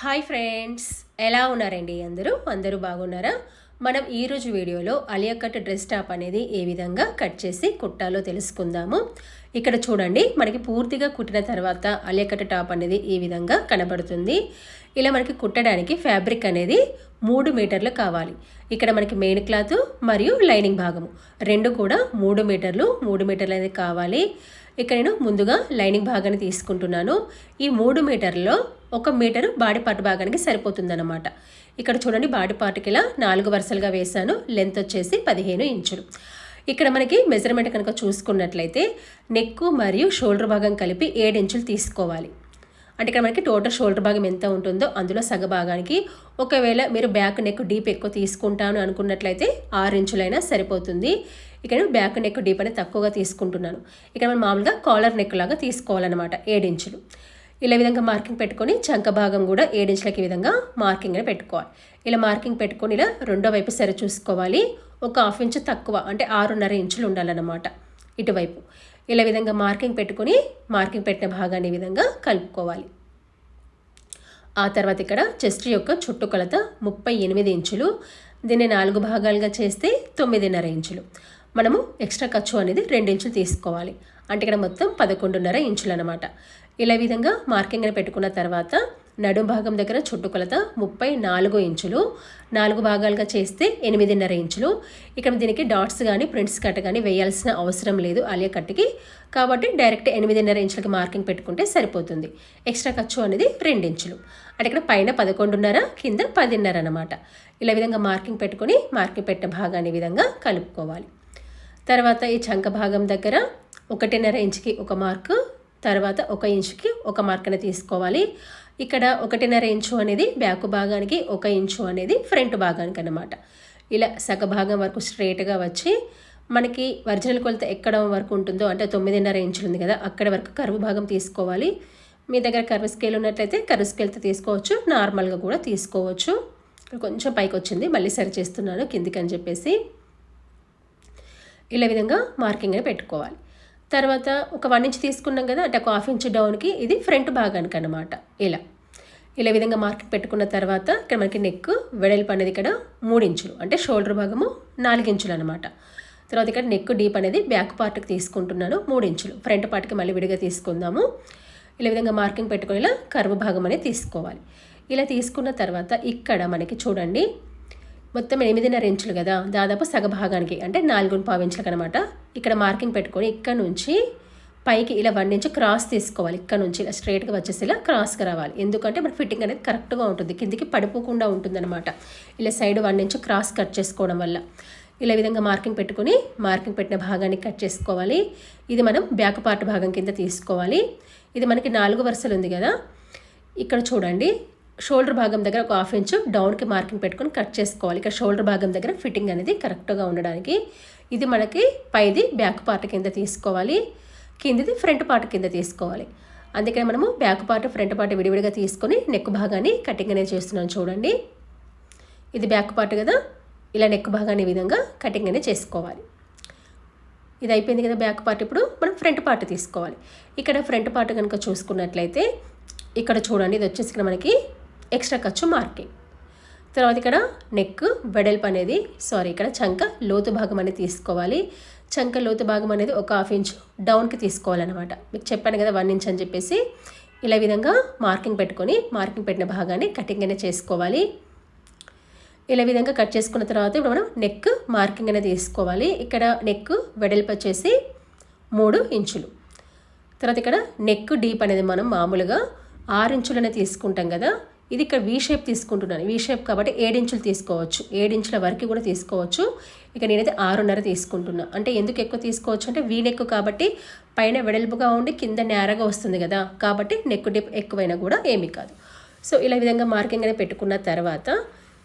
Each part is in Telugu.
హాయ్ ఫ్రెండ్స్, ఎలా ఉన్నారండి? అందరూ బాగున్నారా? మనం ఈరోజు వీడియోలో అలియా కట్ డ్రెస్ టాప్ అనేది ఏ విధంగా కట్ చేసి కుట్టాలో తెలుసుకుందాము. ఇక్కడ చూడండి, మనకి పూర్తిగా కుట్టిన తర్వాత అలియా కట్ టాప్ అనేది ఈ విధంగా కనబడుతుంది. ఇలా మనకి కుట్టడానికి ఫ్యాబ్రిక్ అనేది 3 మీటర్లు కావాలి. ఇక్కడ మనకి మెయిన్ క్లాత్ మరియు లైనింగ్ భాగము రెండు కూడా 3 మీటర్లు అనేది కావాలి. ఇక్కడ నేను ముందుగా లైనింగ్ భాగాన్ని తీసుకుంటున్నాను. ఈ 3 మీటర్లలో 1 మీటరు బాడీ పార్ట్ భాగానికి సరిపోతుందన్నమాట. ఇక్కడ చూడండి, బాడీ పార్ట్కి ఇలా 4 వరుసలుగా వేసాను. లెంత్ వచ్చేసి 15 ఇంచులు. ఇక్కడ మనకి మెజర్మెంట్ కనుక చూసుకున్నట్లయితే నెక్ మరియు షోల్డర్ భాగం కలిపి 7 ఇంచులు తీసుకోవాలి. అంటే ఇక్కడ మనకి టోటల్ షోల్డర్ భాగం ఎంత ఉంటుందో అందులో సగ భాగానికి, ఒకవేళ మీరు బ్యాక్ నెక్ డీప్ ఎక్కువ తీసుకుంటాను అనుకున్నట్లయితే 6 ఇంచులైనా సరిపోతుంది. ఇక్కడ బ్యాక్ నెక్ డీప్ అనేది తక్కువగా తీసుకుంటున్నాను. ఇక్కడ మనం మామూలుగా కాలర్ నెక్ లాగా తీసుకోవాలన్నమాట. 7 ఇంచులు ఇలా విధంగా మార్కింగ్ పెట్టుకొని చంక భాగం కూడా 7 ఇంచులకి విధంగా మార్కింగ్ అని పెట్టుకోవాలి. ఇలా మార్కింగ్ పెట్టుకొని ఇలా రెండో వైపు సరి చూసుకోవాలి. ఒక 1/2 ఇంచు తక్కువ అంటే 6.5 ఇంచులు ఉండాలన్నమాట ఇటువైపు. ఇలా విధంగా మార్కింగ్ పెట్టుకొని మార్కింగ్ పెట్టిన భాగాన్ని విధంగా కలుపుకోవాలి. ఆ తర్వాత ఇక్కడ చెస్ట్ యొక్క చుట్టుకొలత 38 ఇంచులు. దీన్ని 4 భాగాలుగా చేస్తే 9.5 ఇంచులు. మనము ఎక్స్ట్రా ఖర్చు అనేది 2 ఇంచులు తీసుకోవాలి. అంటే ఇక్కడ మొత్తం 11.5 ఇంచులు అనమాట. ఇలా విధంగా మార్కింగ్ అని పెట్టుకున్న తర్వాత నడుం భాగం దగ్గర చుట్టుకొలత 34 ఇంచులు. 4 భాగాలుగా చేస్తే 8.5 ఇంచులు. ఇక్కడ దీనికి డాట్స్ కానీ ప్రింట్స్ కట్ కానీ వేయాల్సిన అవసరం లేదు అలియా కట్కి. కాబట్టి డైరెక్ట్ 8.5 ఇంచులకి మార్కింగ్ పెట్టుకుంటే సరిపోతుంది. ఎక్స్ట్రా ఖర్చు అనేది 2 ఇంచులు. అంటే ఇక్కడ పైన 11.5, కింద 10.5 అనమాట. ఇలా విధంగా మార్కింగ్ పెట్టుకొని మార్కింగ్ పెట్టిన భాగాన్ని విధంగా కలుపుకోవాలి. తర్వాత ఈ చంక భాగం దగ్గర 1.5 ఇంచుకి ఒక మార్కు, తర్వాత 1 ఇంచుకి ఒక మార్క్ అనేది తీసుకోవాలి. ఇక్కడ 1.5 ఇంచు అనేది బ్యాక్ భాగానికి, 1 ఇంచు అనేది ఫ్రంట్ భాగానికి అన్నమాట. ఇలా సగ భాగం వరకు స్ట్రైట్గా వచ్చి మనకి ఒరిజినల్ కొలత ఎక్కడ వరకు ఉంటుందో అంటే 9.5 ఇంచులు ఉంది కదా, అక్కడ వరకు కరువు భాగం తీసుకోవాలి. మీ దగ్గర కరువు స్కేల్ ఉన్నట్లయితే కరువు స్కేల్తో తీసుకోవచ్చు, నార్మల్గా కూడా తీసుకోవచ్చు. కొంచెం పైకి వచ్చింది, మళ్ళీ సరి చేస్తున్నాను కిందికి అని చెప్పేసి. ఇలా విధంగా మార్కింగ్ అని పెట్టుకోవాలి. తర్వాత ఒక 1 ఇంచ్ తీసుకున్నాం కదా, అంటే ఒక 1/2 ఇంచ్ డౌన్కి ఇది ఫ్రంట్ భాగానికి అన్నమాట. ఇలా విధంగా మార్కింగ్ పెట్టుకున్న తర్వాత ఇక్కడ మనకి నెక్ వెడల్పు అనేది ఇక్కడ 3 ఇంచులు అంటే షోల్డర్ భాగము 4 ఇంచులు అనమాట. తర్వాత ఇక్కడ నెక్ డీప్ అనేది బ్యాక్ పార్ట్కి తీసుకుంటున్నాను 3 ఇంచులు. ఫ్రంట్ పార్ట్కి మళ్ళీ విడిగా తీసుకుందాము. ఇలా విధంగా మార్కింగ్ పెట్టుకొని ఇలా కర్వ్ భాగం అనేది తీసుకోవాలి. ఇలా తీసుకున్న తర్వాత ఇక్కడ మనకి చూడండి, మొత్తం 8.5 ఇంచులు కదా, దాదాపు సగ భాగానికి అంటే 4.5 ఇంచులకు అనమాట. ఇక్కడ మార్కింగ్ పెట్టుకొని ఇక్కడ నుంచి పైకి ఇలా 1 ఇంచు క్రాస్ తీసుకోవాలి. ఇక్కడ నుంచి ఇలా స్ట్రైట్గా వచ్చేసి ఇలా క్రాస్గా రావాలి. ఎందుకంటే మన ఫిట్టింగ్ అనేది కరెక్ట్గా ఉంటుంది, కిందికి పడిపోకుండా ఉంటుంది అనమాట. ఇలా సైడ్ 1 ఇంచు క్రాస్ కట్ చేసుకోవడం వల్ల ఇలా విధంగా మార్కింగ్ పెట్టుకొని మార్కింగ్ పెట్టిన భాగాన్ని కట్ చేసుకోవాలి. ఇది మనం బ్యాక్ పార్ట్ భాగం కింద తీసుకోవాలి. ఇది మనకి 4 వరుసలు ఉంది కదా, ఇక్కడ చూడండి షోల్డర్ భాగం దగ్గర ఒక 1/2 ఇంచు డౌన్కి మార్కింగ్ పెట్టుకొని కట్ చేసుకోవాలి. ఇక్కడ షోల్డర్ భాగం దగ్గర ఫిట్టింగ్ అనేది కరెక్ట్గా ఉండడానికి. ఇది మనకి పైది బ్యాక్ పార్ట్ కింద తీసుకోవాలి, కిందిది ఫ్రంట్ పార్ట్ కింద తీసుకోవాలి. అందుకని మనము బ్యాక్ పార్ట్ ఫ్రంట్ పార్ట్ విడివిడిగా తీసుకొని నెక్ భాగాన్ని కటింగ్ అనేది చేస్తున్నాను. చూడండి, ఇది బ్యాక్ పార్ట్ కదా, ఇలా నెక్ భాగాన్ని ఈ విధంగా కటింగ్ అనేది చేసుకోవాలి. ఇది అయిపోయింది కదా బ్యాక్ పార్ట్. ఇప్పుడు మనం ఫ్రంట్ పార్ట్ తీసుకోవాలి. ఇక్కడ ఫ్రంట్ పార్ట్ కనుక చూసుకున్నట్లయితే ఇక్కడ చూడండి, ఇది వచ్చేసి ఇక్కడ మనకి ఎక్స్ట్రా ఖర్చు మార్కింగ్. తర్వాత ఇక్కడ నెక్ వెడల్పు అనేది ఇక్కడ చంక లోతు భాగం అనేది తీసుకోవాలి. చంక లోతు భాగం అనేది ఒక 1/2 ఇంచు డౌన్కి తీసుకోవాలన్నమాట. మీకు చెప్పాను కదా 1 ఇంచ్ అని చెప్పేసి. ఇలా విధంగా మార్కింగ్ పెట్టుకొని మార్కింగ్ పెట్టిన భాగాన్ని కటింగ్ అనేది చేసుకోవాలి. ఇలా విధంగా కట్ చేసుకున్న తర్వాత ఇప్పుడు మనం నెక్ మార్కింగ్ అనేది తీసుకోవాలి. ఇక్కడ నెక్ వెడల్పు వచ్చేసి 3 ఇంచులు. తర్వాత ఇక్కడ నెక్ డీప్ అనేది మనం మామూలుగా 6 ఇంచులనే తీసుకుంటాం కదా, ఇది ఇక్కడ వీ షేప్ తీసుకుంటున్నాను. వీ షేప్ కాబట్టి 7 ఇంచులు తీసుకోవచ్చు, 7 ఇంచుల వరకు కూడా తీసుకోవచ్చు. ఇక నేనైతే 6.5 తీసుకుంటున్నా. అంటే ఎందుకు ఎక్కువ తీసుకోవచ్చు అంటే వీ నెక్ కాబట్టి పైన వెడల్పుగా ఉండి కింద నేరగా వస్తుంది కదా, కాబట్టి నెక్ డిప్ ఎక్కువైనా కూడా ఏమీ కాదు. సో ఇలా విధంగా మార్కింగ్ అనేది పెట్టుకున్న తర్వాత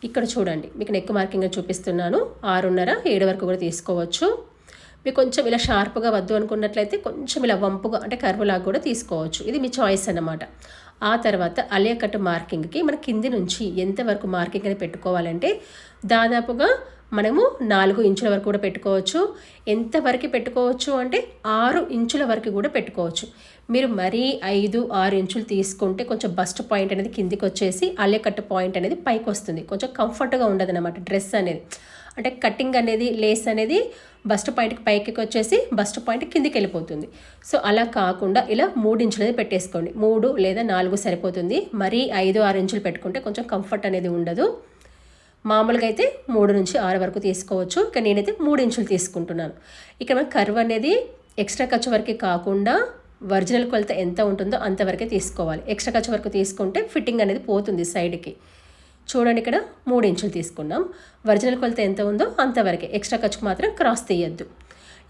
ఇక్కడ చూడండి, మీకు నెక్ మార్కింగ్ చూపిస్తున్నాను. 6.5, 7 వరకు కూడా తీసుకోవచ్చు. మీకు కొంచెం ఇలా షార్ప్గా వద్దు అనుకున్నట్లయితే కొంచెం ఇలా వంపుగా అంటే కర్వ్ లాగా కూడా తీసుకోవచ్చు. ఇది మీ చాయిస్ అన్నమాట. ఆ తర్వాత అలియా కట్ మార్కింగ్కి మన కింది నుంచి ఎంతవరకు మార్కింగ్ అని పెట్టుకోవాలంటే దాదాపుగా మనము 4 ఇంచుల వరకు కూడా పెట్టుకోవచ్చు. ఎంతవరకు పెట్టుకోవచ్చు అంటే 6 ఇంచుల వరకు కూడా పెట్టుకోవచ్చు. మీరు మరీ 5, 6 ఇంచులు తీసుకుంటే కొంచెం బస్ట్ పాయింట్ అనేది కిందికి వచ్చేసి అల్లెకట్టు పాయింట్ అనేది పైకి వస్తుంది. కొంచెం కంఫర్ట్గా ఉండదు అనమాట డ్రెస్ అనేది. అంటే కటింగ్ అనేది లేస్ అనేది బస్ట్ పాయింట్కి పైకి వచ్చేసి బస్ట్ పాయింట్ కిందికి వెళ్ళిపోతుంది. సో అలా కాకుండా ఇలా 3 ఇంచులు అనేది పెట్టేసుకోండి. 3 లేదా 4 సరిపోతుంది. మరీ 5, 6 ఇంచులు పెట్టుకుంటే కొంచెం కంఫర్ట్ అనేది ఉండదు. మామూలుగా అయితే 3 నుంచి 6 వరకు తీసుకోవచ్చు. కానీ నేనైతే 3 ఇంచులు తీసుకుంటున్నాను. ఇక్కడ మన కర్వ్ అనేది ఎక్స్ట్రా ఖర్చు వరకే కాకుండా ఒరిజినల్ కొలత ఎంత ఉంటుందో అంతవరకే తీసుకోవాలి. ఎక్స్ట్రా ఖర్చు వరకు తీసుకుంటే ఫిట్టింగ్ అనేది పోతుంది సైడ్కి. చూడండి, ఇక్కడ 3 ఇంచులు తీసుకున్నాం. ఒరిజినల్ కొలత ఎంత ఉందో అంతవరకే, ఎక్స్ట్రా ఖర్చుకు మాత్రం క్రాస్ తీయద్దు.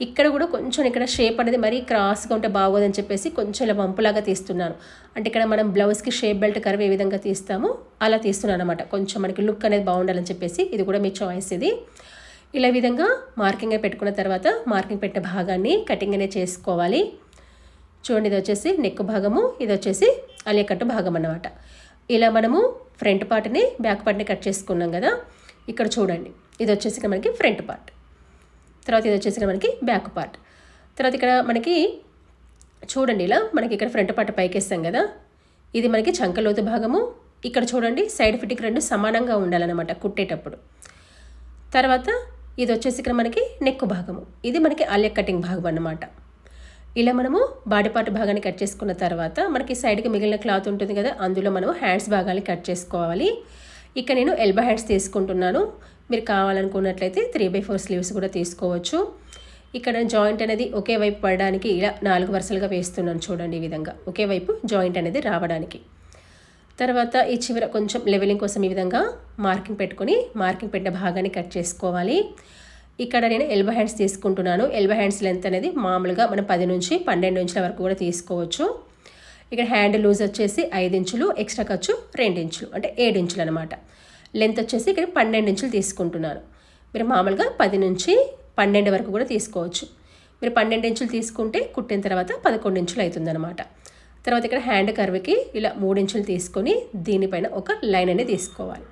ఇక్కడ కూడా కొంచెం ఇక్కడ షేప్ అనేది మరీ క్రాస్గా ఉంటే బాగోదని చెప్పేసి కొంచెం ఇలా వంపులాగా తీస్తున్నాను. అంటే ఇక్కడ మనం బ్లౌజ్కి షేప్ బెల్ట్ కర్వ్ ఏ విధంగా తీస్తామో అలా తీస్తున్నాను అనమాట. కొంచెం మనకి లుక్ అనేది బాగుండాలని చెప్పేసి. ఇది కూడా మీ చాయిస్. ఇది ఇలా విధంగా మార్కింగ్ పెట్టుకున్న తర్వాత మార్కింగ్ పెట్టిన భాగాన్ని కటింగ్ అనేది చేసుకోవాలి. చూడండి, ఇది వచ్చేసి నెక్ భాగము, ఇది వచ్చేసి అలియకట్టు భాగం అన్నమాట. ఇలా మనము ఫ్రంట్ పార్ట్ని బ్యాక్ పార్ట్ని కట్ చేసుకున్నాం కదా. ఇక్కడ చూడండి, ఇది వచ్చేసి మనకి ఫ్రంట్ పార్ట్, తర్వాత ఇది వచ్చేసి మనకి బ్యాక్ పార్ట్. తర్వాత ఇక్కడ మనకి చూడండి, ఇలా మనకి ఇక్కడ ఫ్రంట్ పార్ట్ పైకేస్తాం కదా, ఇది మనకి చంకలోతు భాగము. ఇక్కడ చూడండి, సైడ్ ఫిట్టింగ్ 2 సమానంగా ఉండాలన్నమాట కుట్టేటప్పుడు. తర్వాత ఇది వచ్చేసి ఇక్కడ మనకి నెక్ భాగము, ఇది మనకి ఆలియా కటింగ్ భాగం అన్నమాట. ఇలా మనము బాడీ పార్ట్ భాగాన్ని కట్ చేసుకున్న తర్వాత మనకి సైడ్కి మిగిలిన క్లాత్ ఉంటుంది కదా, అందులో మనం హ్యాండ్స్ భాగాన్ని కట్ చేసుకోవాలి. ఇక్కడ నేను ఎల్బో హ్యాండ్స్ తీసుకుంటున్నాను. మీరు కావాలనుకున్నట్లయితే 3/4 స్లీవ్స్ కూడా తీసుకోవచ్చు. ఇక్కడ జాయింట్ అనేది ఒకే వైపు పడడానికి ఇలా 4 వరుసలుగా వేస్తున్నాను. చూడండి, ఈ విధంగా ఒకే వైపు జాయింట్ అనేది రావడానికి. తర్వాత ఈ చివర కొంచెం లెవెలింగ్ కోసం ఈ విధంగా మార్కింగ్ పెట్టుకొని మార్కింగ్ పెట్టిన భాగాన్ని కట్ చేసుకోవాలి. ఇక్కడ నేను ఎల్బో హ్యాండ్స్ తీసుకుంటున్నాను. ఎల్బో హ్యాండ్స్ లెంత్ అనేది మామూలుగా మనం 10 నుంచి 12 ఇంచుల వరకు కూడా తీసుకోవచ్చు. ఇక్కడ హ్యాండ్ లూజ్ వచ్చేసి 5 ఇంచులు, ఎక్స్ట్రా ఖర్చు 2 ఇంచులు, అంటే 7 ఇంచులు అనమాట. లెంత్ వచ్చేసి ఇక్కడ 12 ఇంచులు తీసుకుంటున్నాను. మీరు మామూలుగా 10 నుంచి 12 వరకు కూడా తీసుకోవచ్చు. మీరు 12 ఇంచులు తీసుకుంటే కుట్టిన తర్వాత 11 ఇంచులు అవుతుందన్నమాట. తర్వాత ఇక్కడ హ్యాండ్ కర్వ్కి ఇలా 3 ఇంచులు తీసుకొని దీనిపైన ఒక లైన్ అనేది తీసుకోవాలి.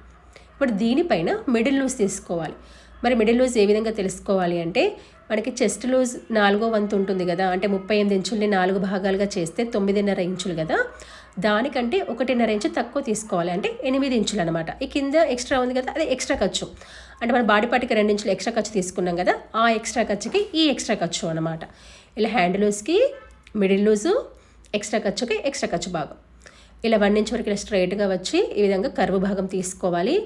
ఇప్పుడు దీనిపైన మిడిల్ లూజ్ తీసుకోవాలి. మరి మిడిల్ లూజ్ ఏ విధంగా తెలుసుకోవాలి అంటే, మనకి చెస్ట్ లూజ్ 4వ వంతు ఉంటుంది కదా, అంటే 38 ఇంచుల్ని 4 భాగాలుగా చేస్తే 9.5 ఇంచులు కదా, దానికంటే 1.5 ఇంచు తక్కువ తీసుకోవాలి, అంటే 8 ఇంచులు అనమాట. ఈ కింద ఎక్స్ట్రా ఉంది కదా, అదే ఎక్స్ట్రా ఖర్చు. అంటే మన బాడీ పార్ట్కి 2 ఇంచులు ఎక్స్ట్రా ఖర్చు తీసుకున్నాం కదా, ఆ ఎక్స్ట్రా ఖర్చుకి ఈ ఎక్స్ట్రా ఖర్చు అనమాట. ఇలా హ్యాండ్ లూజ్కి మిడిల్ లూజు, ఎక్స్ట్రా ఖర్చుకి ఎక్స్ట్రా ఖర్చు భాగం ఇలా 1 ఇంచ్ వరకు ఇలా స్ట్రైట్గా వచ్చి ఈ విధంగా కర్వ్ భాగం తీసుకోవాలి.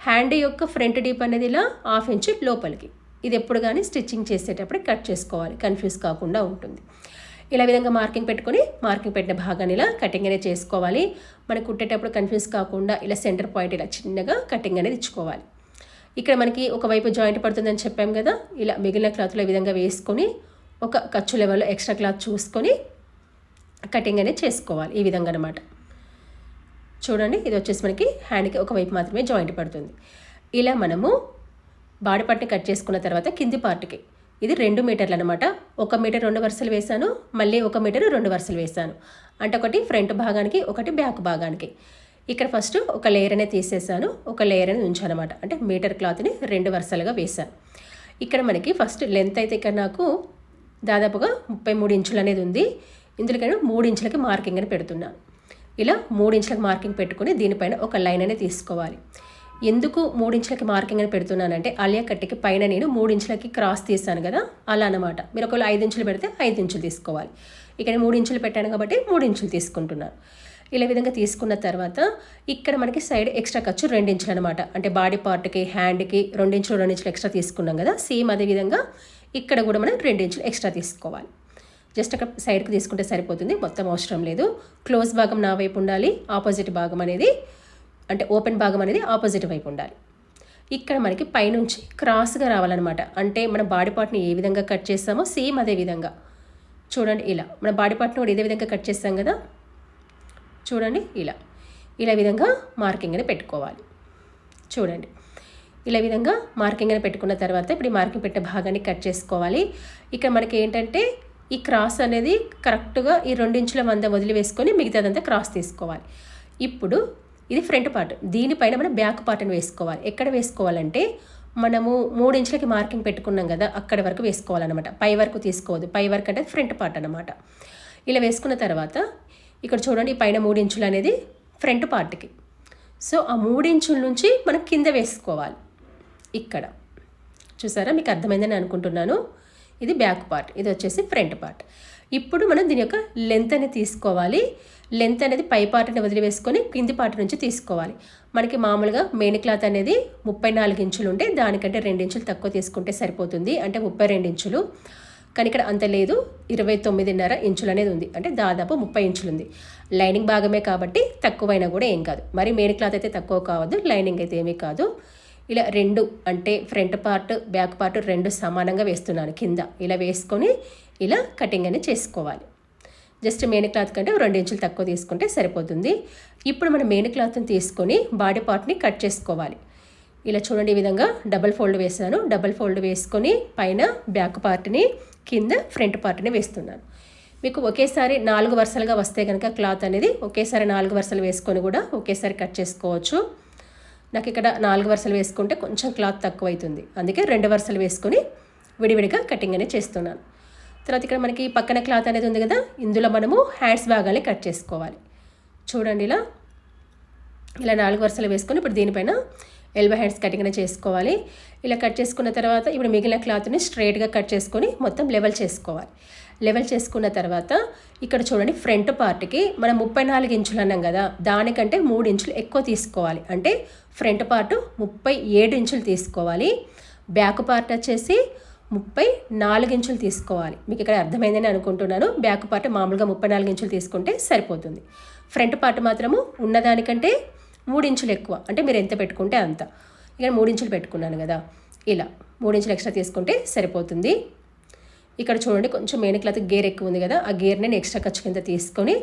హ్యాండ్ యొక్క ఫ్రంట్ డీప్ అనేది ఇలా 1/2 ఇంచ్ లోపలికి. ఇది ఎప్పుడు కానీ స్టిచ్చింగ్ చేసేటప్పుడు కట్ చేసుకోవాలి, కన్ఫ్యూజ్ కాకుండా ఉంటుంది. ఇలా విధంగా మార్కింగ్ పెట్టుకొని మార్కింగ్ పెట్టిన భాగాన్ని ఇలా కటింగ్ అనేది చేసుకోవాలి. మనకి కుట్టేటప్పుడు కన్ఫ్యూజ్ కాకుండా ఇలా సెంటర్ పాయింట్ ఇలా చిన్నగా కటింగ్ అనేది ఇచ్చుకోవాలి. ఇక్కడ మనకి ఒకవైపు జాయింట్ పడుతుందని చెప్పాం కదా, ఇలా మిగిలిన క్లాత్లో ఈ విధంగా వేసుకొని ఒక ఖర్చు లెవెల్లో ఎక్స్ట్రా క్లాత్ చూసుకొని కటింగ్ అనేది చేసుకోవాలి. ఈ విధంగా అనమాట. చూడండి, ఇది వచ్చేసి మనకి హ్యాండ్కి ఒకవైపు మాత్రమే జాయింట్ పడుతుంది. ఇలా మనము బాడీ పార్ట్ని కట్ చేసుకున్న తర్వాత కింది పార్ట్కి ఇది 2 మీటర్లు అనమాట. 1 మీటర్ 2 వరుసలు వేసాను, మళ్ళీ 1 మీటర్ 2 వరుసలు వేసాను. అంటే ఒకటి ఫ్రంట్ భాగానికి, ఒకటి బ్యాక్ భాగానికి. ఇక్కడ ఫస్ట్ ఒక లేయర్ అనేది తీసేసాను, ఒక లేయర్ అనేది ఉంచాను అనమాట. అంటే మీటర్ క్లాత్ని 2 వరుసలుగా వేసాను. ఇక్కడ మనకి ఫస్ట్ లెంత్ అయితే ఇక్కడ నాకు దాదాపుగా 33 ఇంచులు అనేది ఉంది. ఇందులో నేను 3 ఇంచులకి మార్కింగ్ అని పెడుతున్నాను. ఇలా 3 ఇంచులకి మార్కింగ్ పెట్టుకుని దీనిపైన ఒక లైన్ అనేది తీసుకోవాలి. ఎందుకు 3 ఇంచులకి మార్కింగ్ అని పెడుతున్నానంటే, ఆలియా కట్టికి పైన నేను 3 ఇంచులకి క్రాస్ తీసాను కదా, అలా అనమాట. మీరు ఒకవేళ 5 ఇంచులు పెడితే 5 ఇంచులు తీసుకోవాలి. ఇక్కడ 3 ఇంచులు పెట్టాను కాబట్టి 3 ఇంచులు తీసుకుంటున్నాను. ఇలా విధంగా తీసుకున్న తర్వాత ఇక్కడ మనకి సైడ్ ఎక్స్ట్రా ఖర్చు 2 ఇంచులు అనమాట. అంటే బాడీ పార్ట్కి, హ్యాండ్కి 2 ఇంచులు 2 ఇంచులు ఎక్స్ట్రా తీసుకున్నాం కదా, సేమ్ అదే విధంగా ఇక్కడ కూడా మనం 2 ఇంచులు ఎక్స్ట్రా తీసుకోవాలి. జస్ట్ అక్కడ సైడ్కి తీసుకుంటే సరిపోతుంది, మొత్తం అవసరం లేదు. క్లోజ్ భాగం నా వైపు ఉండాలి, ఆపోజిట్ భాగం అనేది అంటే ఓపెన్ భాగం అనేది ఆపోజిట్ వైపు ఉండాలి. ఇక్కడ మనకి పైనుంచి క్రాస్గా రావాలన్నమాట. అంటే మన బాడీ పార్ట్ని ఏ విధంగా కట్ చేస్తామో సేమ్ అదే విధంగా చూడండి. ఇలా మన బాడీ పార్ట్ని కూడా ఇదే విధంగా కట్ చేస్తాం కదా, చూడండి. ఇలా విధంగా మార్కింగ్ అని పెట్టుకోవాలి. చూడండి, ఇలా విధంగా మార్కింగ్ అని పెట్టుకున్న తర్వాత ఇప్పుడు ఈ మార్కింగ్ పెట్టే భాగాన్ని కట్ చేసుకోవాలి. ఇక్కడ మనకి ఏంటంటే ఈ క్రాస్ అనేది కరెక్ట్గా ఈ 2 ఇంచుల మందం వదిలివేసుకొని మిగతాదంతా క్రాస్ తీసుకోవాలి. ఇప్పుడు ఇది ఫ్రంట్ పార్ట్, దీనిపైన మనం బ్యాక్ పార్ట్ని వేసుకోవాలి. ఎక్కడ వేసుకోవాలంటే మనము 3 ఇంచులకి మార్కింగ్ పెట్టుకున్నాం కదా, అక్కడి వరకు వేసుకోవాలన్నమాట. పై వరకు తీసుకోవద్దు. పై వరకు అంటే ఫ్రంట్ పార్ట్ అనమాట. ఇలా వేసుకున్న తర్వాత ఇక్కడ చూడండి, పైన 3 ఇంచులు అనేది ఫ్రంట్ పార్ట్కి. సో ఆ 3 ఇంచుల నుంచి మనం కింద వేసుకోవాలి. ఇక్కడ చూసారా, మీకు అర్థమైందని అనుకుంటున్నాను. ఇది బ్యాక్ పార్ట్, ఇది వచ్చేసి ఫ్రంట్ పార్ట్. ఇప్పుడు మనం దీని యొక్క లెంత్ అనేది తీసుకోవాలి. లెంత్ అనేది పై పార్ట్ని వదిలివేసుకొని కింది పార్ట్ నుంచి తీసుకోవాలి. మనకి మామూలుగా మెయిన్ క్లాత్ అనేది 34 ఇంచులు ఉంటే దానికంటే 2 ఇంచులు తక్కువ తీసుకుంటే సరిపోతుంది, అంటే 32 ఇంచులు. కానీ ఇక్కడ అంత లేదు, 29.5 ఇంచులు అనేది ఉంది, అంటే దాదాపు 30 ఇంచులు ఉంది. లైనింగ్ భాగమే కాబట్టి తక్కువైనా కూడా ఏం కాదు. మరి మెయిన్ క్లాత్ అయితే తక్కువ కావద్దు, లైనింగ్ అయితే ఏమీ కాదు. ఇలా 2 అంటే ఫ్రంట్ పార్ట్ బ్యాక్ పార్ట్ 2 సమానంగా వేస్తున్నాను కింద. ఇలా వేసుకొని ఇలా కటింగ్ అనేది చేసుకోవాలి. జస్ట్ మెయిన్ క్లాత్ కంటే 2 ఇంచులు తక్కువ తీసుకుంటే సరిపోతుంది. ఇప్పుడు మనం మెయిన్ క్లాత్ని తీసుకొని బాడీ పార్ట్ని కట్ చేసుకోవాలి. ఇలా చూడండి, ఈ విధంగా డబల్ ఫోల్డ్ వేసాను. డబల్ ఫోల్డ్ వేసుకొని పైన బ్యాక్ పార్ట్ని, కింద ఫ్రంట్ పార్ట్ని వేస్తున్నాను. మీకు ఒకేసారి 4 వరుసలుగా వస్తే కనుక క్లాత్ అనేది ఒకేసారి 4 వరుసలు వేసుకొని కూడా ఒకేసారి కట్ చేసుకోవచ్చు. నాకు ఇక్కడ 4 వరుసలు వేసుకుంటే కొంచెం క్లాత్ తక్కువ అవుతుంది, అందుకే 2 వరుసలు వేసుకొని విడివిడిగా కటింగ్ అనేది చేస్తున్నాను. తర్వాత ఇక్కడ మనకి పక్కన క్లాత్ అనేది ఉంది కదా, ఇందులో మనము హ్యాండ్స్ భాగాన్ని కట్ చేసుకోవాలి. చూడండి, ఇలా 4 వరుసలు వేసుకొని ఇప్పుడు దీనిపైన ఎల్బో హ్యాండ్స్ కటింగ్ అనేది చేసుకోవాలి. ఇలా కట్ చేసుకున్న తర్వాత ఇప్పుడు మిగిలిన క్లాత్ని స్ట్రైట్గా కట్ చేసుకొని మొత్తం లెవెల్ చేసుకోవాలి. లెవెల్ చేసుకున్న తర్వాత ఇక్కడ చూడండి, ఫ్రంట్ పార్ట్కి మనం 34 ఇంచులు అన్నాం కదా, దానికంటే 3 ఇంచులు ఎక్కువ తీసుకోవాలి. అంటే ఫ్రంట్ పార్ట్ 37 ఇంచులు తీసుకోవాలి. బ్యాక్ పార్ట్ వచ్చేసి 34 ఇంచులు తీసుకోవాలి. మీకు ఇక్కడ అర్థమైందని అనుకుంటున్నాను. బ్యాక్ పార్ట్ మామూలుగా 34 ఇంచులు తీసుకుంటే సరిపోతుంది. ఫ్రంట్ పార్ట్ మాత్రము ఉన్నదానికంటే 3 ఇంచులు ఎక్కువ, అంటే మీరు ఎంత పెట్టుకుంటే అంత. ఇక్కడ 3 ఇంచులు పెట్టుకున్నాను కదా, ఇలా 3 ఇంచులు ఎక్స్ట్రా తీసుకుంటే సరిపోతుంది. ఇక్కడ చూడండి, కొంచెం మెయిన్ క్లాత్ గేర్ ఎక్కువ ఉంది కదా, ఆ గేర్ని నేను ఎక్స్ట్రా ఖర్చు కింద తీసుకొని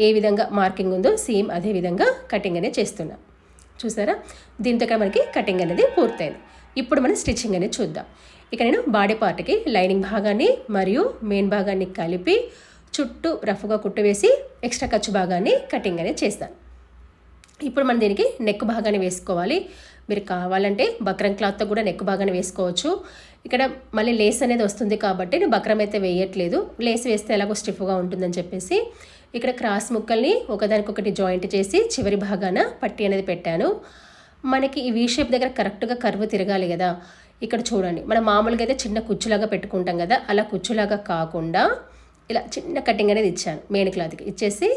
ఏ విధంగా మార్కింగ్ ఉందో సేమ్ అదే విధంగా కటింగ్ అనేది చేస్తున్నా. చూసారా, దీంతో ఇక్కడ మనకి కటింగ్ అనేది పూర్తయింది. ఇప్పుడు మనం స్టిచ్చింగ్ అనేది చూద్దాం. ఇక నేను బాడీ పార్ట్కి లైనింగ్ భాగాన్ని మరియు మెయిన్ భాగాన్ని కలిపి చుట్టూ రఫ్గా కుట్టు వేసి ఎక్స్ట్రా ఖర్చు భాగాన్ని కటింగ్ అనేది చేస్తాను. ఇప్పుడు మనం దీనికి నెక్ భాగాన్ని వేసుకోవాలి. మీరు కావాలంటే బక్రం క్లాత్తో కూడా నెక్ భాగాన్ని వేసుకోవచ్చు. ఇక్కడ మళ్ళీ లేస్ అనేది వస్తుంది కాబట్టి నేను బక్రం అయితే వేయట్లేదు, లేస్ వేస్తే ఎలాగో స్టిఫ్గా ఉంటుందని చెప్పేసి ఇక్కడ క్రాస్ ముక్కల్ని ఒకదానికొకటి జాయింట్ చేసి చివరి భాగాన పట్టీ అనేది పెట్టాను. మనకి ఈ వీ షేప్ దగ్గర కరెక్ట్గా కర్వ్ తిరగాలి కదా. ఇక్కడ చూడండి, మనం మామూలుగా అయితే చిన్న కుచ్చులాగా పెట్టుకుంటాం కదా, అలా కుచ్చులాగా కాకుండా ఇలా చిన్న కటింగ్ అనేది ఇచ్చాను. మెయిన్ క్లాత్కి ఇచ్చేసి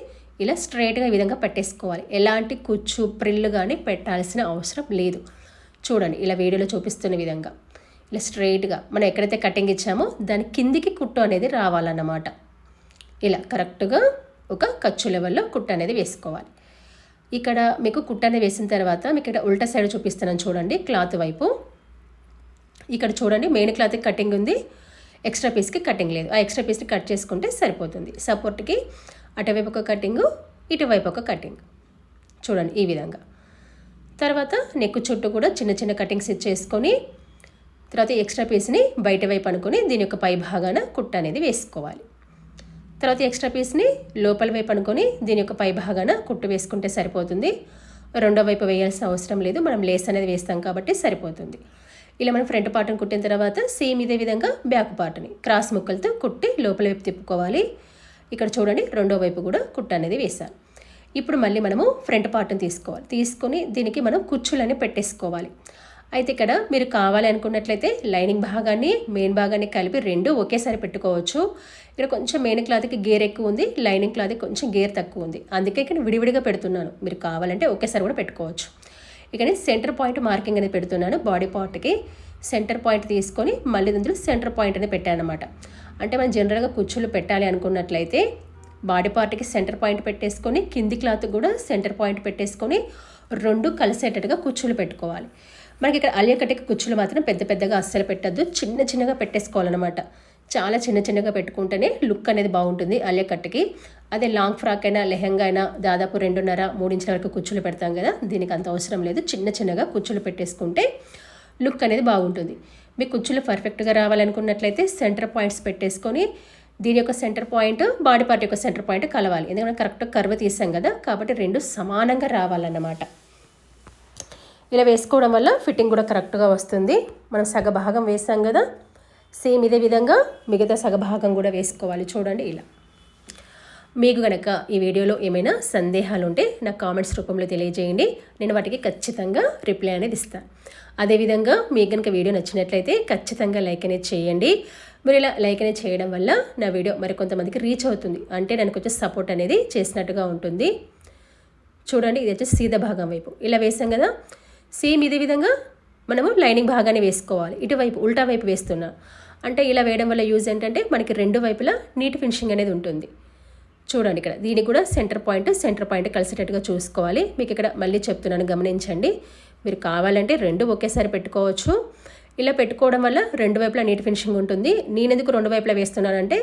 ఇలా స్ట్రైట్గా ఈ విధంగా పెట్టేసుకోవాలి. ఎలాంటి కుచ్చు ప్రిల్లు కానీ పెట్టాల్సిన అవసరం లేదు. చూడండి, ఇలా వీడియోలో చూపిస్తున్న విధంగా ఇలా స్ట్రైట్గా మనం ఎక్కడైతే కటింగ్ ఇచ్చామో దాని కిందికి కుట్టు అనేది రావాలన్నమాట. ఇలా కరెక్ట్గా ఒక ఖర్చు లెవెల్లో కుట్టు అనేది వేసుకోవాలి. ఇక్కడ మీకు కుట్టు అనేది వేసిన తర్వాత మీకు ఇక్కడ ఉల్టా సైడ్ చూపిస్తున్నాను చూడండి, క్లాత్ వైపు. ఇక్కడ చూడండి, మెయిన్ క్లాత్కి కటింగ్ ఉంది, ఎక్స్ట్రా పీస్కి కటింగ్ లేదు. ఆ ఎక్స్ట్రా పీస్ని కట్ చేసుకుంటే సరిపోతుంది. సపోర్ట్కి అటువైపు ఒక కటింగు, ఇటువైపు ఒక కటింగ్. చూడండి ఈ విధంగా. తర్వాత నెక్ చుట్టూ కూడా చిన్న చిన్న కటింగ్స్ ఇచ్చేసుకొని తర్వాత ఎక్స్ట్రా పీస్ని బయట వైపు అనుకొని దీని యొక్క పై భాగాన కుట్టు అనేది వేసుకోవాలి. తర్వాత ఎక్స్ట్రా పీస్ని లోపల వైపు అనుకొని దీని యొక్క పై భాగాన కుట్టు వేసుకుంటే సరిపోతుంది. రెండో వైపు వేయాల్సిన అవసరం లేదు, మనం లేస్ అనేది వేస్తాం కాబట్టి సరిపోతుంది. ఇలా మనం ఫ్రంట్ పార్ట్ని కుట్టిన తర్వాత సేమ్ ఇదే విధంగా బ్యాక్ పార్ట్ని క్రాస్ ముక్కలతో కుట్టి లోపల వైపు తిప్పుకోవాలి. ఇక్కడ చూడండి, రెండో వైపు కూడా కుట్టు అనేది వేసాను. ఇప్పుడు మళ్ళీ మనము ఫ్రంట్ పార్ట్ని తీసుకోవాలి. తీసుకొని దీనికి మనం కుచ్చులని పెట్టేసుకోవాలి. అయితే ఇక్కడ మీరు కావాలి అనుకున్నట్లయితే లైనింగ్ భాగాన్ని మెయిన్ భాగాన్ని కలిపి 2 ఒకేసారి పెట్టుకోవచ్చు. ఇక్కడ కొంచెం మెయిన్ క్లాత్కి గేర్ ఎక్కువ ఉంది, లైనింగ్ క్లాత్కి కొంచెం గేర్ తక్కువ ఉంది, అందుకే ఇక్కడ విడివిడిగా పెడుతున్నాను. మీరు కావాలంటే ఒకేసారి కూడా పెట్టుకోవచ్చు. ఇక నేను సెంటర్ పాయింట్ మార్కింగ్ అనేది పెడుతున్నాను. బాడీ పార్ట్కి సెంటర్ పాయింట్ తీసుకొని మళ్ళీ ఇందులో సెంటర్ పాయింట్ అనేది పెట్టాను అనమాట. అంటే మనం జనరల్గా కుచ్చులు పెట్టాలి అనుకున్నట్లయితే బాడీ పార్ట్కి సెంటర్ పాయింట్ పెట్టేసుకొని కింది క్లాత్ కూడా సెంటర్ పాయింట్ పెట్టేసుకొని 2 కలిసేటట్టుగా కుచ్చులు పెట్టుకోవాలి. మనకి ఇక్కడ అలియా కట్టకి కుచ్చులు మాత్రం పెద్ద పెద్దగా అస్సలు పెట్టద్దు, చిన్న చిన్నగా పెట్టేసుకోవాలన్నమాట. చాలా చిన్న చిన్నగా పెట్టుకుంటేనే లుక్ అనేది బాగుంటుంది అలియా కట్టకి. అదే లాంగ్ ఫ్రాక్ అయినా లెహంగా అయినా దాదాపు 2.5-3 ఇంచుల వరకు కుచ్చులు పెడతాం కదా, దీనికి అంత అవసరం లేదు. చిన్న చిన్నగా కుచ్చులు పెట్టేసుకుంటే లుక్ అనేది బాగుంటుంది. మీ కుచ్చులు పర్ఫెక్ట్గా రావాలనుకున్నట్లయితే సెంటర్ పాయింట్స్ పెట్టేసుకొని దీని యొక్క సెంటర్ పాయింట్ బాడీ పార్ట్ యొక్క సెంటర్ పాయింట్ కలవాలి. ఎందుకంటే కరెక్ట్గా కర్వ్ తీసాం కదా, కాబట్టి 2 సమానంగా రావాలన్నమాట. ఇలా వేసుకోవడం వల్ల ఫిట్టింగ్ కూడా కరెక్ట్గా వస్తుంది. మనం సగభాగం వేసాం కదా, సేమ్ ఇదే విధంగా మిగతా సగభాగం కూడా వేసుకోవాలి. చూడండి ఇలా. మీకు కనుక ఈ వీడియోలో ఏమైనా సందేహాలు ఉంటే నాకు కామెంట్స్ రూపంలో తెలియజేయండి. నేను వాటికి ఖచ్చితంగా రిప్లై అనేది ఇస్తాను. అదేవిధంగా మీకు కనుక వీడియో నచ్చినట్లయితే ఖచ్చితంగా లైక్ అనేది చేయండి. మీరు ఇలా లైక్ అనేది చేయడం వల్ల నా వీడియో మరికొంతమందికి రీచ్ అవుతుంది, అంటే నాకు వచ్చే సపోర్ట్ అనేది చేసినట్టుగా ఉంటుంది. చూడండి, ఇది వచ్చేసి సీదా భాగం వైపు ఇలా వేసాం కదా, సేమ్ ఇదే విధంగా మనము లైనింగ్ భాగాన్ని వేసుకోవాలి. ఇటువైపు ఉల్టా వైపు వేస్తున్నా అంటే ఇలా వేయడం వల్ల యూజ్ ఏంటంటే మనకి రెండు వైపులా నీట్ ఫినిషింగ్ అనేది ఉంటుంది. చూడండి, ఇక్కడ దీనికి కూడా సెంటర్ పాయింట్ కలిసేటట్టుగా చూసుకోవాలి. మీకు ఇక్కడ మళ్ళీ చెప్తున్నాను, గమనించండి. మీరు కావాలంటే రెండు ఒకేసారి పెట్టుకోవచ్చు. ఇలా పెట్టుకోవడం వల్ల రెండు వైపులా నీట్ ఫినిషింగ్ ఉంటుంది. నేనెందుకు రెండు వైపులా వేస్తున్నానంటే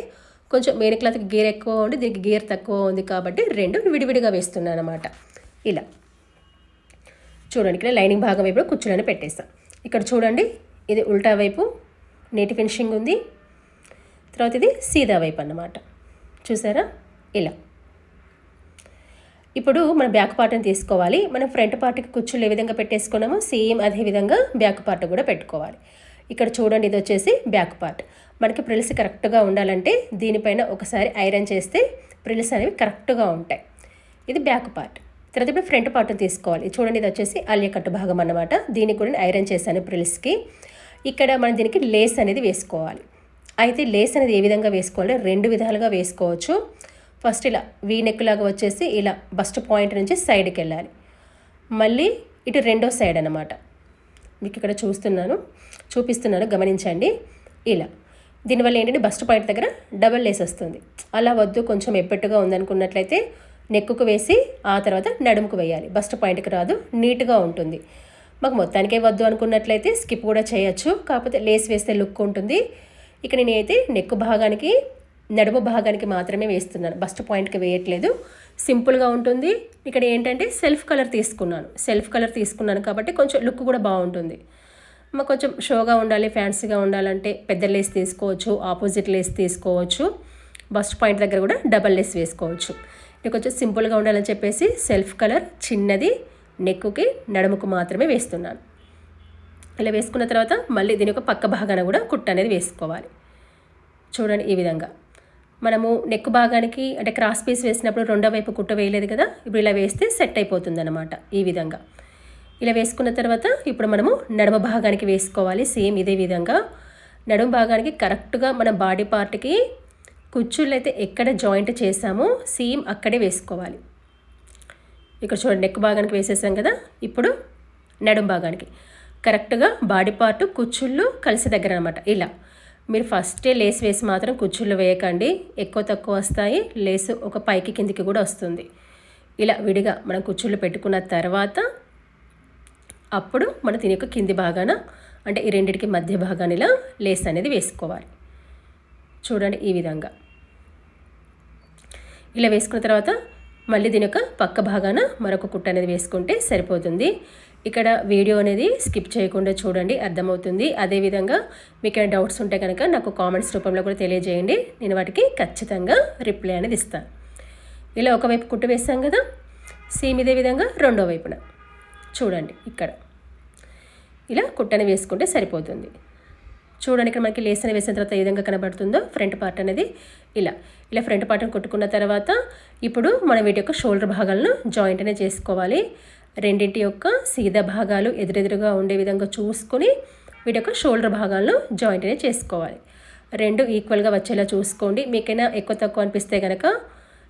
కొంచెం మెయిన్ క్లాత్కి గేర్ ఎక్కువ ఉంది, దీనికి గేర్ తక్కువ ఉంది కాబట్టి రెండు విడివిడిగా వేస్తున్నాను అన్నమాట. ఇలా చూడండి, ఇక్కడ లైనింగ్ భాగం వైపు కుచ్చులని పెట్టేస్తాను. ఇక్కడ చూడండి, ఇది ఉల్టా వైపు నీట్ ఫినిషింగ్ ఉంది, తర్వాత ఇది సీదా వైపు అన్నమాట. చూసారా ఇలా. ఇప్పుడు మనం బ్యాక్ పార్ట్ని తీసుకోవాలి. మనం ఫ్రంట్ పార్ట్కి కుచ్చులు ఏ విధంగా పెట్టేసుకున్నామో సేమ్ అదే విధంగా బ్యాక్ పార్ట్ కూడా పెట్టుకోవాలి. ఇక్కడ చూడండి, ఇది వచ్చేసి బ్యాక్ పార్ట్. మనకి ప్రిల్స్ కరెక్ట్గా ఉండాలంటే దీనిపైన ఒకసారి ఐరన్ చేస్తే ప్రిల్స్ అనేవి కరెక్ట్గా ఉంటాయి. ఇది బ్యాక్ పార్ట్. తర్వాత ఇప్పుడు ఫ్రంట్ పార్ట్ని తీసుకోవాలి. చూడండి, ఇది వచ్చేసి ఆలియా కట్టు భాగం అన్నమాట. దీనికి కూడా ఐరన్ చేశాను ప్రిల్స్కి. ఇక్కడ మనం దీనికి లేస్ అనేది వేసుకోవాలి. అయితే లేస్ అనేది ఏ విధంగా వేసుకోవాలి, రెండు విధాలుగా వేసుకోవచ్చు. ఫస్ట్ ఇలా వీ నెక్ లాగా వచ్చేసి ఇలా బస్ట్ పాయింట్ నుంచి సైడ్కి వెళ్ళాలి, మళ్ళీ ఇటు రెండో సైడ్ అన్నమాట. మీకు ఇక్కడ చూపిస్తున్నాను, గమనించండి. ఇలా దీనివల్ల ఏంటంటే బస్ట్ పాయింట్ దగ్గర డబల్ లేస్ వస్తుంది. అలా వద్దు, కొంచెం ఎబ్బెట్టుగా ఉందనుకున్నట్లయితే నెక్కుకు వేసి ఆ తర్వాత నడుముకు వేయాలి. బస్ట్ పాయింట్కి రాదు, నీట్గా ఉంటుంది. మాకు మొత్తానికే వద్దు అనుకున్నట్లయితే స్కిప్ కూడా చేయొచ్చు, కాకపోతే లేస్ వేస్తే లుక్ ఉంటుంది. ఇక నేనైతే నెక్కు భాగానికి నడుము భాగానికి మాత్రమే వేస్తున్నాను, బస్ట్ పాయింట్కి వేయట్లేదు. సింపుల్గా ఉంటుంది. ఇక్కడ ఏంటంటే సెల్ఫ్ కలర్ తీసుకున్నాను కాబట్టి కొంచెం లుక్ కూడా బాగుంటుంది. మాకు కొంచెం షోగా ఉండాలి, ఫ్యాన్సీగా ఉండాలంటే పెద్ద లేస్ తీసుకోవచ్చు, ఆపోజిట్ లేస్ తీసుకోవచ్చు. బస్ట్ పాయింట్ దగ్గర కూడా డబల్ లేస్ వేసుకోవచ్చు. నేను కొంచెం సింపుల్గా ఉండాలని చెప్పేసి సెల్ఫ్ కలర్ చిన్నది నెక్కుకి నడుముకు మాత్రమే వేస్తున్నాను. ఇలా వేసుకున్న తర్వాత మళ్ళీ దీని యొక్క పక్క భాగాన కూడా కుట్ట అనేది వేసుకోవాలి. చూడండి, ఈ విధంగా మనము నెక్ భాగానికి అంటే క్రాస్ పీస్ వేసినప్పుడు రెండో వైపు కుట్ట వేయలేదు కదా, ఇప్పుడు ఇలా వేస్తే సెట్ అయిపోతుంది అన్నమాట. ఈ విధంగా ఇలా వేసుకున్న తర్వాత ఇప్పుడు మనము నడుమ భాగానికి వేసుకోవాలి. సేమ్ ఇదే విధంగా నడుము భాగానికి కరెక్ట్గా మన బాడీ పార్ట్కి కుచ్చుళ్ళు అయితే ఎక్కడ జాయింట్ చేసామో సేమ్ అక్కడే వేసుకోవాలి. ఇక్కడ చూడండి, నెక్ భాగానికి వేసేసాం కదా, ఇప్పుడు నడుం భాగానికి కరెక్ట్గా బాడీ పార్ట్ కుచ్చుళ్ళు కలిసి దగ్గర అనమాట. ఇలా మీరు ఫస్టే లేస్ వేసి మాత్రం కుచ్చుళ్ళు వేయకండి, ఎక్కువ తక్కువ వస్తాయి, లేసు ఒక పైకి కిందికి కూడా వస్తుంది. ఇలా విడిగా మనం కుచ్చుళ్ళు పెట్టుకున్న తర్వాత అప్పుడు మనం దీని యొక్క కింది భాగాన అంటే ఈ రెండిటికి మధ్య భాగానిలా లేస్ అనేది వేసుకోవాలి. చూడండి, ఈ విధంగా ఇలా వేసుకున్న తర్వాత మళ్ళీ దీని యొక్క పక్క భాగాన మరొక కుట్ట అనేది వేసుకుంటే సరిపోతుంది. ఇక్కడ వీడియో అనేది స్కిప్ చేయకుండా చూడండి, అర్థమవుతుంది. అదేవిధంగా మీకు ఏమైనా డౌట్స్ ఉంటే కనుక నాకు కామెంట్స్ రూపంలో కూడా తెలియజేయండి, నేను వాటికి ఖచ్చితంగా రిప్లై అనేది ఇస్తాను. ఇలా ఒకవైపు కుట్టు వేస్తాం కదా, సేమ్ ఇదే విధంగా రెండో వైపున చూడండి, ఇక్కడ ఇలా కుట్టని వేసుకుంటే సరిపోతుంది. చూడండి, ఇక్కడ మనకి లేస్ అని వేసిన తర్వాత ఏ విధంగా కనబడుతుందో ఫ్రంట్ పార్ట్ అనేది ఇలా ఫ్రంట్ పార్ట్ని కుట్టుకున్న తర్వాత ఇప్పుడు మనం వీటి యొక్క షోల్డర్ భాగాలను జాయింట్ అనేది చేసుకోవాలి. రెండింటి యొక్క సీదా భాగాలు ఎదురెదురుగా ఉండే విధంగా చూసుకొని వీటి యొక్క షోల్డర్ భాగాలను జాయింట్ అనేది చేసుకోవాలి. రెండు ఈక్వల్గా వచ్చేలా చూసుకోండి. మీకైనా ఎక్కువ తక్కువ అనిపిస్తే కనుక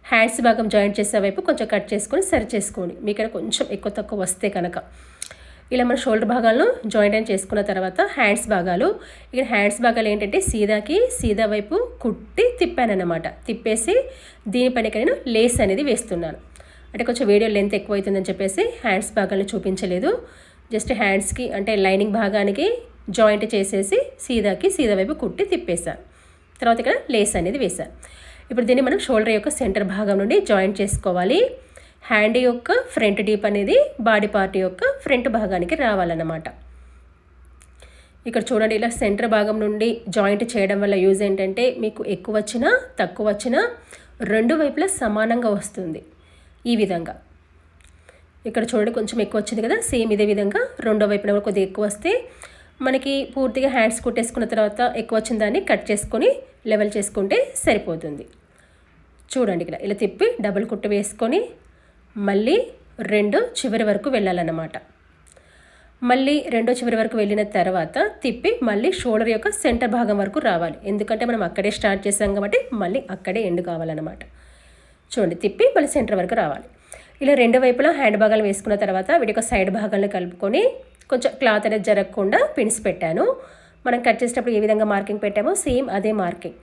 హ్యాండ్స్ భాగం జాయింట్ చేసే వైపు కొంచెం కట్ చేసుకొని సరి చేసుకోండి, మీకైనా కొంచెం ఎక్కువ తక్కువ వస్తే కనుక. ఇలా మన షోల్డర్ భాగాలను జాయింట్ అని చేసుకున్న తర్వాత హ్యాండ్స్ భాగాలు ఏంటంటే సీదా వైపు కుట్టి తిప్పానన్నమాట. తిప్పేసి దీనిపైన నేను లేస్ అనేది వేస్తున్నాను. అంటే కొంచెం వీడియో లెంత్ ఎక్కువ అవుతుందని చెప్పేసి హ్యాండ్స్ భాగాలను చూపించలేదు. జస్ట్ హ్యాండ్స్కి అంటే లైనింగ్ భాగానికి జాయింట్ చేసేసి సీదా వైపు కుట్టి తిప్పేశాను. తర్వాత ఇక్కడ లేస్ అనేది వేశాను. ఇప్పుడు దీన్ని మనం షోల్డర్ యొక్క సెంటర్ భాగం నుండి జాయింట్ చేసుకోవాలి. హ్యాండ్ యొక్క ఫ్రంట్ డీప్ అనేది బాడీ పార్ట్ యొక్క ఫ్రంట్ భాగానికి రావాలన్నమాట. ఇక్కడ చూడండి, ఇలా సెంటర్ భాగం నుండి జాయింట్ చేయడం వల్ల యూజ్ ఏంటంటే మీకు ఎక్కువ వచ్చినా తక్కువ వచ్చినా రెండు వైపులా సమానంగా వస్తుంది. ఈ విధంగా ఇక్కడ చూడండి కొంచెం ఎక్కువ వచ్చింది కదా, సేమ్ ఇదే విధంగా రెండో వైపున కూడా కొద్దిగా ఎక్కువ వస్తే మనకి పూర్తిగా హ్యాండ్స్ కుట్టేసుకున్న తర్వాత ఎక్కువ వచ్చిన దాన్ని కట్ చేసుకొని లెవెల్ చేసుకుంటే సరిపోతుంది. చూడండి ఇక్కడ ఇలా తిప్పి డబుల్ కుట్టు వేసుకొని మళ్ళీ రెండో చివరి వరకు వెళ్ళాలన్నమాట. మళ్ళీ రెండో చివరి వరకు వెళ్ళిన తర్వాత తిప్పి మళ్ళీ షోల్డర్ యొక్క సెంటర్ భాగం వరకు రావాలి. ఎందుకంటే మనం అక్కడే స్టార్ట్ చేసాం కాబట్టి మళ్ళీ అక్కడే ఎండ్ కావాలన్నమాట. చూడండి తిప్పి మళ్ళీ సెంటర్ వరకు రావాలి. ఇలా రెండు వైపులా హ్యాండ్ భాగాలు వేసుకున్న తర్వాత వీటి యొక్క సైడ్ భాగాలను కలుపుకొని కొంచెం క్లాత్ అనేది జరగకుండా పిన్స్ పెట్టాను. మనం కట్ చేసేటప్పుడు ఏ విధంగా మార్కింగ్ పెట్టామో సేమ్ అదే మార్కింగ్.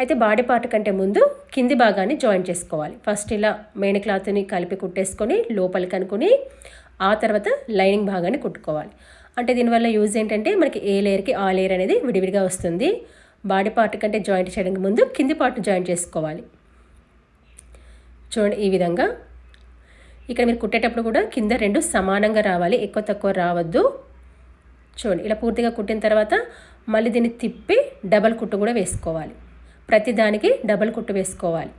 అయితే బాడీ పార్ట్ కంటే ముందు కింది భాగాన్ని జాయిన్ చేసుకోవాలి. ఫస్ట్ ఇలా మెయిన్ క్లాత్ని కలిపి కుట్టేసుకొని లోపలికి అనుకుని ఆ తర్వాత లైనింగ్ భాగాన్ని కుట్టుకోవాలి. అంటే దీనివల్ల యూజ్ ఏంటంటే మనకి ఏ లేయర్కి ఆ లేయర్ అనేది విడివిడిగా వస్తుంది. బాడీ పార్ట్ కంటే జాయింట్ చేయడానికి ముందు కింది పార్ట్ జాయిన్ చేసుకోవాలి. చూడండి ఈ విధంగా. ఇక్కడ మీరు కుట్టేటప్పుడు కూడా కింద రెండు సమానంగా రావాలి, ఎక్కువ తక్కువ రావద్దు. చూడండి ఇలా పూర్తిగా కుట్టిన తర్వాత మళ్ళీ దీన్ని తిప్పి డబల్ కుట్టు కూడా వేసుకోవాలి. ప్రతి దానికి డబల్ కుట్టు వేసుకోవాలి.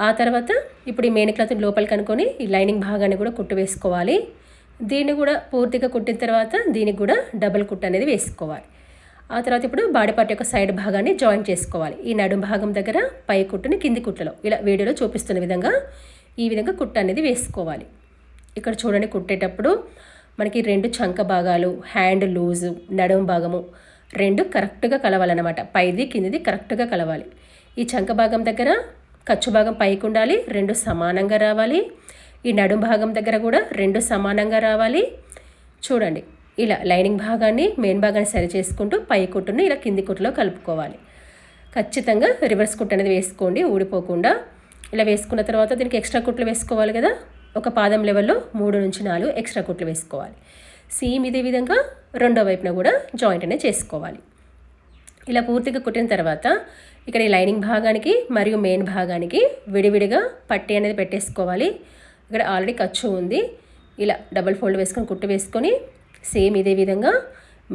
ఆ తర్వాత ఇప్పుడు ఈ మెయిన్ క్లాత్ లోపలికి అనుకొని ఈ లైనింగ్ భాగాన్ని కూడా కుట్టు వేసుకోవాలి. దీన్ని కూడా పూర్తిగా కుట్టిన తర్వాత దీనికి కూడా డబల్ కుట్టు అనేది వేసుకోవాలి. ఆ తర్వాత ఇప్పుడు బాడీ పార్ట్ యొక్క సైడ్ భాగాన్ని జాయిన్ చేసుకోవాలి. ఈ నడుం భాగం దగ్గర పై కుట్టుని కింది కుట్టులో ఇలా వీడియోలో చూపిస్తున్న విధంగా ఈ విధంగా కుట్టు అనేది వేసుకోవాలి. ఇక్కడ చూడండి కుట్టేటప్పుడు మనకి రెండు చంక భాగాలు, హ్యాండ్ లూజు, నడుం భాగము రెండు కరెక్ట్గా కలవాలన్నమాట. పైది కిందిది కరెక్ట్గా కలవాలి. ఈ చంక భాగం దగ్గర ఖర్చు భాగం పైకి ఉండాలి, రెండు సమానంగా రావాలి. ఈ నడుం భాగం దగ్గర కూడా రెండు సమానంగా రావాలి. చూడండి ఇలా లైనింగ్ భాగాన్ని మెయిన్ భాగాన్ని సరి చేసుకుంటూ పై కుట్టుని ఇలా కింది కుట్టులో కలుపుకోవాలి. ఖచ్చితంగా రివర్స్ కుట్టు అనేది వేసుకోండి ఊడిపోకుండా. ఇలా వేసుకున్న తర్వాత దీనికి ఎక్స్ట్రా కుట్లు వేసుకోవాలి కదా, ఒక పాదం లెవెల్లో 3 నుంచి 4 ఎక్స్ట్రా కుట్లు వేసుకోవాలి. సేమ్ ఇదే విధంగా రెండో వైపున కూడా జాయింట్ అనేది చేసుకోవాలి. ఇలా పూర్తిగా కుట్టిన తర్వాత ఇక్కడ ఈ లైనింగ్ భాగానికి మరియు మెయిన్ భాగానికి విడివిడిగా పట్టీ అనేది పెట్టేసుకోవాలి. ఇక్కడ ఆల్రెడీ ఖర్చు ఉంది. ఇలా డబల్ ఫోల్డ్ వేసుకొని కుట్టు వేసుకొని సేమ్ ఇదే విధంగా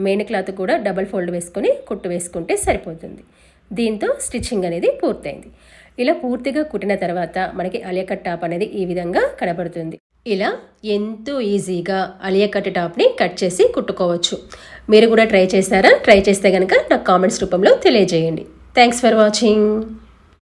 మెయిన్ క్లాత్ కూడా డబల్ ఫోల్డ్ వేసుకొని కుట్టు వేసుకుంటే సరిపోతుంది. దీంతో స్టిచ్చింగ్ అనేది పూర్తయింది. ఇలా పూర్తిగా కుట్టిన తర్వాత మనకి అలియా కట్ టాప్ అనేది ఈ విధంగా కనబడుతుంది. ఇలా ఎంతో ఈజీగా అలియా కట్ టాప్ని కట్ చేసి కుట్టుకోవచ్చు. మీరు కూడా ట్రై చేశారా? ట్రై చేస్తే కనుక నాకు కామెంట్స్ రూపంలో తెలియజేయండి. Thanks for watching.